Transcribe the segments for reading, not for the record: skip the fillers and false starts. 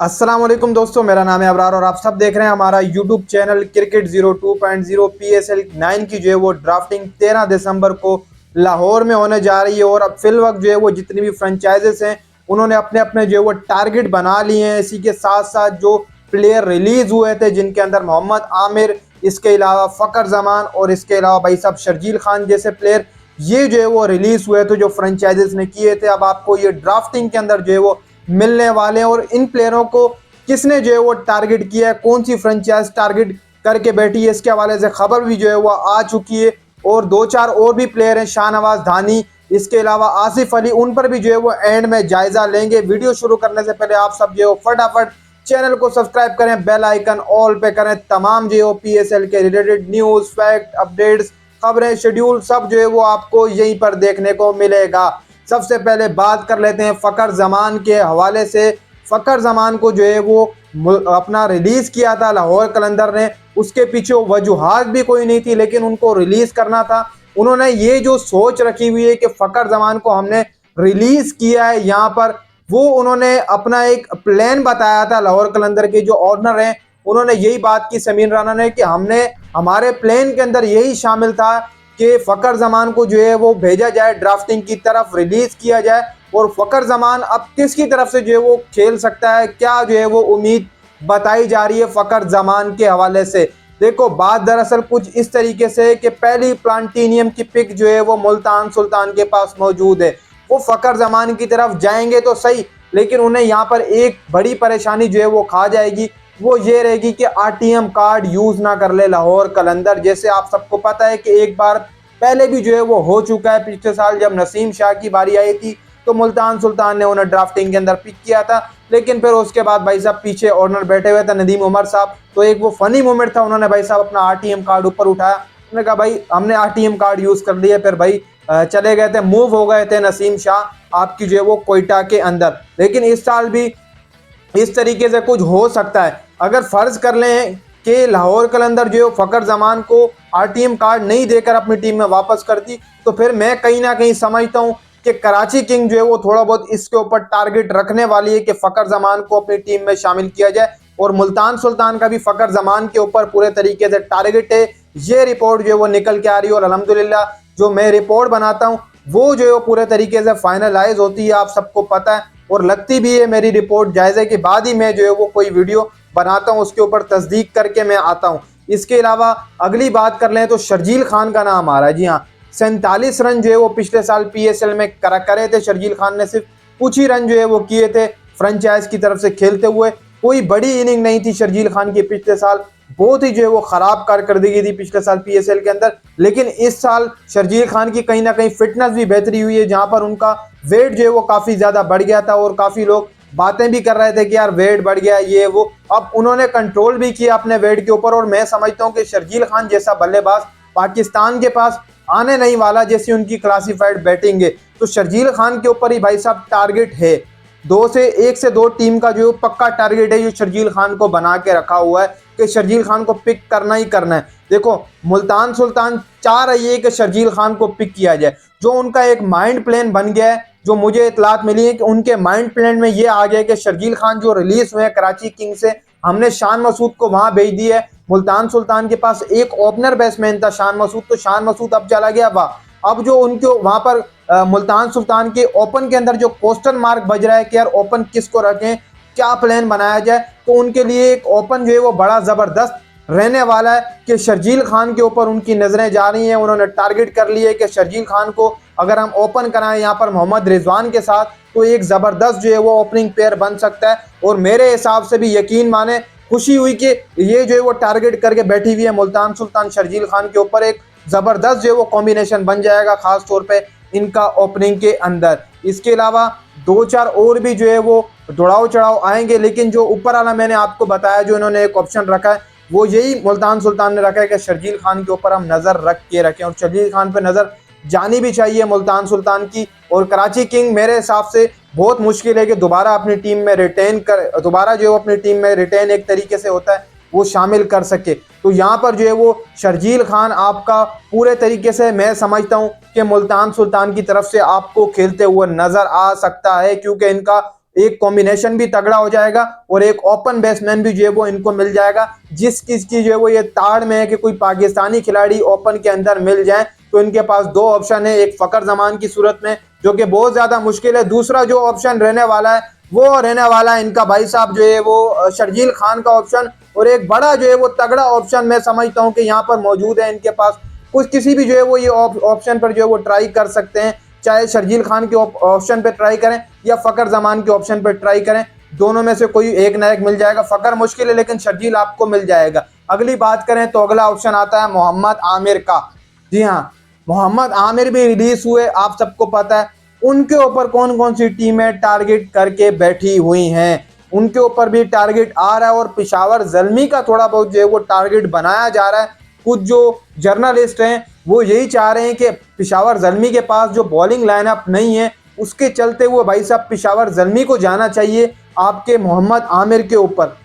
अस्सलाम वालेकुम दोस्तों, मेरा नाम है अबरार और आप सब देख रहे हैं हमारा यूट्यूब चैनल क्रिकेट 02.0 PSL 9 की जो है वो ड्राफ्टिंग 13 दिसंबर को लाहौर में होने जा रही है। और अब फिल वक्त जो है वो जितनी भी फ्रेंचाइजेस हैं उन्होंने अपने अपने जो है वो टारगेट बना लिए हैं। इसी के साथ साथ जो प्लेयर रिलीज हुए थे जिनके अंदर मोहम्मद आमिर, इसके अलावा फ़खर जमान और इसके अलावा भाई साहब शर्जील खान जैसे प्लेयर ये जो है वो रिलीज हुए थे जो फ्रेंचाइजेस ने किए थे। अब आपको ये ड्राफ्टिंग के अंदर जो है वो मिलने वाले हैं और इन प्लेयरों को किसने जो है वो टारगेट किया है, कौन सी फ्रेंचाइज टारगेट करके बैठी है, इसके हवाले से खबर भी जो है वो आ चुकी है। और दो चार और भी प्लेयर हैं, शाहनवाज धानी, इसके अलावा आसिफ अली, उन पर भी जो है वो एंड में जायजा लेंगे। वीडियो शुरू करने से पहले आप सब जो है फटाफट चैनल को सब्सक्राइब करें, बेल आइकन ऑल पे करें। तमाम जो है PSL के रिलेटेड न्यूज, फैक्ट, अपडेट्स, खबरें, शेड्यूल सब जो है वो आपको यहीं पर देखने को मिलेगा। सबसे पहले बात कर लेते हैं फ़खर जमान के हवाले से। फ़खर जमान को जो है वो अपना रिलीज किया था लाहौर कलंदर ने, उसके पीछे वजूहात भी कोई नहीं थी लेकिन उनको रिलीज करना था। उन्होंने ये जो सोच रखी हुई है कि फ़खर जमान को हमने रिलीज किया है यहाँ पर, वो उन्होंने अपना एक प्लान बताया था। लाहौर कलंदर के जो ऑनर हैं उन्होंने यही बात की समीर राना ने कि हमने हमारे प्लान के अंदर यही शामिल था कि फ़खर जमान को जो है वो भेजा जाए, ड्राफ्टिंग की तरफ रिलीज किया जाए। और फ़खर जमान अब किसकी तरफ से जो है वो खेल सकता है, क्या जो है वो उम्मीद बताई जा रही है फ़खर जमान के हवाले से। देखो, बात दरअसल कुछ इस तरीके से कि पहली प्लांटीनियम की पिक जो है वो मुल्तान सुल्तान के पास मौजूद है। वो फ़खर जमान की तरफ जाएंगे तो सही, लेकिन उन्हें यहाँ पर एक बड़ी परेशानी जो है वो खा जाएगी, वो ये रहेगी कि RTM कार्ड यूज ना कर ले लाहौर कलंदर। जैसे आप सबको पता है कि एक बार पहले भी जो है वो हो चुका है, पिछले साल जब नसीम शाह की बारी आई थी तो मुल्तान सुल्तान ने उन्हें ड्राफ्टिंग के अंदर पिक किया था, लेकिन फिर उसके बाद भाई साहब पीछे ऑनर बैठे हुए थे नदीम उमर साहब, तो एक वो फनी मोमेंट था, उन्होंने भाई साहब अपना RTM कार्ड ऊपर उठाया, उन्होंने कहा भाई हमने RTM कार्ड यूज कर लिया, फिर भाई चले गए थे, मूव हो गए थे नसीम शाह आपकी जो है वो कोयटा के अंदर। लेकिन इस साल भी इस तरीके से कुछ हो सकता है। अगर फर्ज कर लें कि लाहौर कलंदर जो है फ़खर जमान को RTM कार्ड नहीं देकर अपनी टीम में वापस करती, तो फिर मैं कहीं ना कहीं समझता हूं कि कराची किंग जो है वो थोड़ा बहुत इसके ऊपर टारगेट रखने वाली है कि फ़खर जमान को अपनी टीम में शामिल किया जाए। और मुल्तान सुल्तान का भी फ़खर जमान के ऊपर पूरे तरीके से टारगेट है। ये रिपोर्ट जो है वो निकल के आ रही है और अल्हम्दुलिल्लाह जो मैं रिपोर्ट बनाता हूँ वो जो है वो पूरे तरीके से फाइनलाइज होती है, आप सबको पता है, और लगती भी है मेरी रिपोर्ट जायजे के बाद ही मैं जो है वो कोई वीडियो बनाता हूं, उसके ऊपर तस्दीक करके मैं आता हूं। इसके अलावा अगली बात कर लें तो शर्जील खान का नाम आ रहा है। जी हाँ, 47 रन जो है वो पिछले साल PSL में करे थे शर्जील खान ने, सिर्फ कुछ ही रन जो है वो किए थे फ्रेंचाइज की तरफ से खेलते हुए। कोई बड़ी इनिंग नहीं थी शर्जील खान की पिछले साल, बहुत ही जो है वो खराब कारकर्दगी थी पिछले साल PSL के अंदर। लेकिन इस साल शर्जील खान की कहीं ना कहीं फिटनेस भी बेहतरी हुई है, जहां पर उनका वेट जो है वो काफी ज्यादा बढ़ गया था और काफी लोग बातें भी कर रहे थे कि यार वेट बढ़ गया ये वो। अब उन्होंने कंट्रोल भी किया अपने वेट के ऊपर और मैं समझता हूं कि शर्जील खान जैसा बल्लेबाज पाकिस्तान के पास आने नहीं वाला, जैसी उनकी क्लासिफाइड बैटिंग है। तो शर्जील खान के ऊपर ही भाई साहब टारगेट है, एक से दो टीम का जो पक्का टारगेट है जो शर्जील खान को बना के रखा हुआ है कि शर्जील खान को पिक करना ही करना है। देखो, मुल्तान सुल्तान चाह रही है कि शर्जील खान को पिक किया जाए, जो उनका एक माइंड प्लान बन गया है। जो मुझे इतलात मिली है कि उनके माइंड प्लान में ये आ गया कि शर्जील खान जो रिलीज हुए हैं कराची किंग से, हमने शान मसूद को वहां भेज दिया है। मुल्तान सुल्तान के पास एक ओपनर बैट्समैन था शान मसूद, तो शान मसूद अब चला गया वाह। अब जो उनके वहां पर मुल्तान सुल्तान के ओपन के अंदर जो क्वेश्चन मार्क बज रहा है कि यार ओपन किसको रखें, क्या प्लान बनाया जाए, तो उनके लिए एक ओपन जो है वो बड़ा जबरदस्त रहने वाला है कि शर्जील खान के ऊपर उनकी नजरें जा रही हैं। उन्होंने टारगेट कर लिया है कि शर्जील खान को अगर हम ओपन कराएं यहाँ पर मोहम्मद रिजवान के साथ, तो एक जबरदस्त जो है वो ओपनिंग पेयर बन सकता है। और मेरे हिसाब से भी यकीन माने, खुशी हुई कि ये जो है वो टारगेट करके बैठी हुई है मुल्तान सुल्तान शर्जील खान के ऊपर, एक जबरदस्त जो है वो कॉम्बिनेशन बन जाएगा खास तौर पे इनका ओपनिंग के अंदर। इसके अलावा दो चार और भी जो है वो दौड़ाव चढ़ाव आएंगे, लेकिन जो ऊपर वाला मैंने आपको बताया जो इन्होंने एक ऑप्शन रखा है वो यही मुल्तान सुल्तान ने रखा है कि शर्जील खान के ऊपर हम नजर रख के रखें, और शर्जील खान पे नजर जानी भी चाहिए मुल्तान सुल्तान की। और कराची किंग मेरे हिसाब से बहुत मुश्किल है कि दोबारा अपनी टीम में रिटेन कर, दोबारा जो अपनी टीम में रिटेन एक तरीके से होता है वो शामिल कर सके। तो यहाँ पर जो है वो शर्जील खान आपका पूरे तरीके से मैं समझता हूँ कि मुल्तान सुल्तान की तरफ से आपको खेलते हुए नजर आ सकता है, क्योंकि इनका एक कॉम्बिनेशन भी तगड़ा हो जाएगा और एक ओपन बैट्समैन भी जो है वो इनको मिल जाएगा। जिसकी जो है वो ये ताड़ में है कि कोई पाकिस्तानी खिलाड़ी ओपन के अंदर मिल जाए तो इनके पास दो ऑप्शन है, एक फकर जमान की सूरत में जो कि बहुत ज्यादा मुश्किल है, दूसरा जो ऑप्शन रहने वाला है वो रहने वाला है इनका भाई साहब जो है वो शर्जील खान का ऑप्शन। और एक बड़ा जो है वो तगड़ा ऑप्शन मैं समझता हूँ कि यहाँ पर मौजूद है इनके पास। कुछ किसी भी जो है वो ये ऑप्शन पर जो है वो ट्राई कर सकते हैं, चाहे शर्जील खान के ऑप्शन पे ट्राई करें या फकर जमान के ऑप्शन पे ट्राई करें, दोनों में से कोई एक ना एक मिल जाएगा। फकर मुश्किल है लेकिन शर्जील आपको मिल जाएगा। अगली बात करें तो अगला ऑप्शन आता है मोहम्मद आमिर का। जी हाँ, मोहम्मद आमिर भी रिलीज हुए, आप सबको पता है उनके ऊपर कौन कौन सी टीमें टारगेट करके बैठी हुई हैं, उनके ऊपर भी टारगेट आ रहा है और पेशावर ज़ल्मी का थोड़ा बहुत जो है वो टारगेट बनाया जा रहा है। कुछ जो जर्नलिस्ट हैं वो यही चाह रहे हैं कि पेशावर ज़ल्मी के पास जो बॉलिंग लाइनअप नहीं है उसके चलते हुए भाई साहब पेशावर ज़ल्मी को जाना चाहिए आपके मोहम्मद आमिर के ऊपर।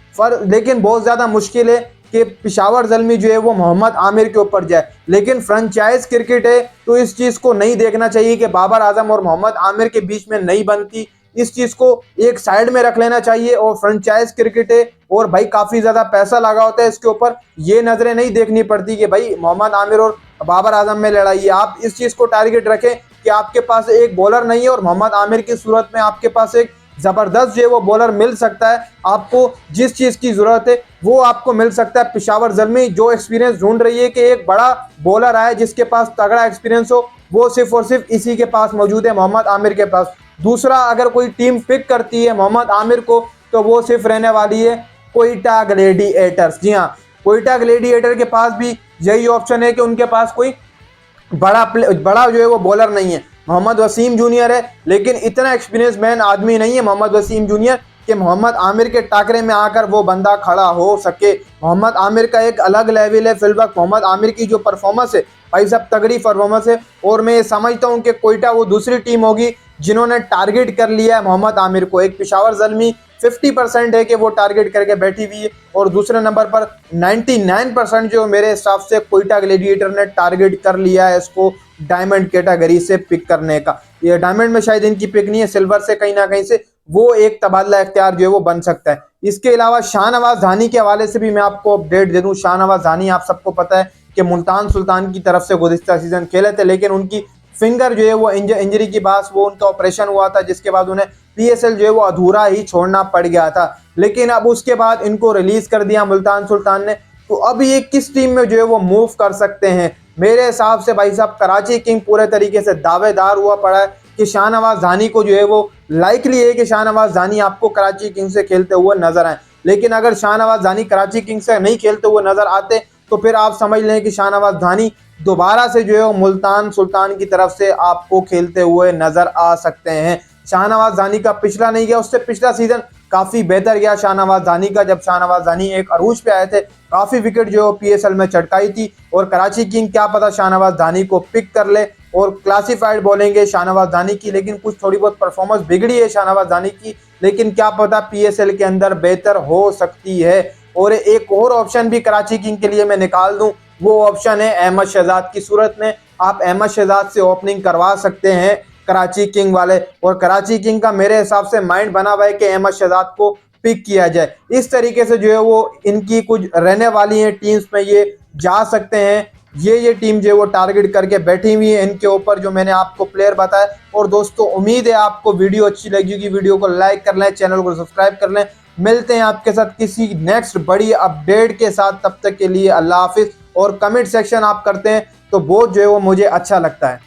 लेकिन बहुत ज़्यादा मुश्किल है कि पेशावर ज़ल्मी जो है वो मोहम्मद आमिर के ऊपर जाए, लेकिन फ्रेंचाइज क्रिकेट है तो इस चीज़ को नहीं देखना चाहिए कि बाबर आजम और मोहम्मद आमिर के बीच में नहीं बनती। इस चीज़ को एक साइड में रख लेना चाहिए और फ्रेंचाइज क्रिकेट है और भाई काफ़ी ज़्यादा पैसा लगा होता है इसके ऊपर, ये नज़रें नहीं देखनी पड़ती कि भाई मोहम्मद आमिर और बाबर आजम में लड़ाई है। आप इस चीज़ को टारगेट रखें कि आपके पास एक बॉलर नहीं है और मोहम्मद आमिर की सूरत में आपके पास एक ज़बरदस्त जो है वो बॉलर मिल सकता है। आपको जिस चीज़ की ज़रूरत है वो आपको मिल सकता है। पेशावर ज़ल्मी जो एक्सपीरियंस ढूंढ रही है कि एक बड़ा बॉलर आए जिसके पास तगड़ा एक्सपीरियंस हो, वो सिर्फ और सिर्फ इसी के पास मौजूद है, मोहम्मद आमिर के पास। दूसरा, अगर कोई टीम पिक करती है मोहम्मद आमिर को तो वो सिर्फ रहने वाली है कोयटा ग्लैडिएटर्स। जी हाँ, कोयटा ग्लैडिएटर के पास भी यही ऑप्शन है कि उनके पास कोई बड़ा जो है वो बॉलर नहीं है। मोहम्मद वसीम जूनियर है लेकिन इतना एक्सपीरियंस मैन आदमी नहीं है मोहम्मद वसीम जूनियर कि मोहम्मद आमिर के टाकरे में आकर वो बंदा खड़ा हो सके। मोहम्मद आमिर का एक अलग लेवल है फिलवक्त, मोहम्मद आमिर की जो परफॉर्मेंस है भाई साहब तगड़ी परफॉर्मेंस है और मैं समझता हूँ कि कोयटा वो दूसरी टीम होगी जिन्होंने टारगेट कर लिया है मोहम्मद आमिर को। एक पेशावर ज़ल्मी 50% है कि वो टारगेट करके बैठी हुई है और दूसरे नंबर पर 99% जो मेरे हिसाब से कोयटा ग्लैडिएटर ने टारगेट कर लिया है इसको डायमंड कैटेगरी से पिक करने का। ये डायमंड में शायद इनकी पिक नहीं है, सिल्वर से कहीं ना कहीं से वो एक तबादला इख्तियार जो है वो बन सकता है। इसके अलावा शाहनवाज धानी के हवाले से भी मैं आपको अपडेट दे दूं। शाहनवाज धानी आप सबको पता है कि मुल्तान सुल्तान की तरफ से गुज़िश्ता सीजन खेले थे लेकिन उनकी फिंगर जो है वो इंजरी की बात वो उनका ऑपरेशन हुआ था जिसके बाद उन्हें पीएसएल जो है वो अधूरा ही छोड़ना पड़ गया था। लेकिन अब उसके बाद इनको रिलीज कर दिया मुल्तान सुल्तान ने, तो अब ये किस टीम में जो है वो मूव कर सकते हैं? मेरे हिसाब से भाई साहब कराची किंग पूरे तरीके से दावेदार हुआ पड़ा है कि शाहनवाज धानी को जो है वो लाइकली है कि शाहनवाज धानी आपको कराची किंग से खेलते हुए नजर आए। लेकिन अगर शाहनवाज धानी कराची किंग से नहीं खेलते हुए नजर आते तो फिर आप समझ लें कि शाहनवाज धानी दोबारा से जो है वो मुल्तान सुल्तान की तरफ से आपको खेलते हुए नजर आ सकते हैं। शाहनवाज धानी का पिछला नहीं गया, उससे पिछला सीजन काफी बेहतर गया शाहनवाज धानी का, जब शाहनवाज धानी एक अरूज पे आए थे, काफी विकेट जो पीएसएल में चटकाई थी। और कराची किंग क्या पता शाहनवाज धानी को पिक कर ले और क्लासिफाइड बॉलिंग है शाहनवाज धानी की, लेकिन कुछ थोड़ी बहुत परफॉर्मेंस बिगड़ी है शाहनवाज धानी की, लेकिन क्या पता पीएसएल के अंदर बेहतर हो सकती है। और एक और ऑप्शन भी कराची किंग के लिए मैं निकाल दूं, वो ऑप्शन है अहमद शहजाद की सूरत में। आप अहमद शहजाद से ओपनिंग करवा सकते हैं कराची किंग वाले, और कराची किंग का मेरे हिसाब से माइंड बना हुआ है कि अहमद शहजाद को पिक किया जाए। इस तरीके से जो है वो इनकी कुछ रहने वाली हैं टीम्स में ये जा सकते हैं। ये टीम जो है वो टारगेट करके बैठी हुई है इनके ऊपर जो मैंने आपको प्लेयर बताया। और दोस्तों उम्मीद है आपको वीडियो अच्छी लगेगी, वीडियो को लाइक कर लें, चैनल को सब्सक्राइब कर लें। मिलते हैं आपके साथ किसी नेक्स्ट बड़ी अपडेट के साथ, तब तक के लिए अल्लाह हाफिज़। और कमेंट सेक्शन आप करते हैं तो बहुत जो है वो मुझे अच्छा लगता है।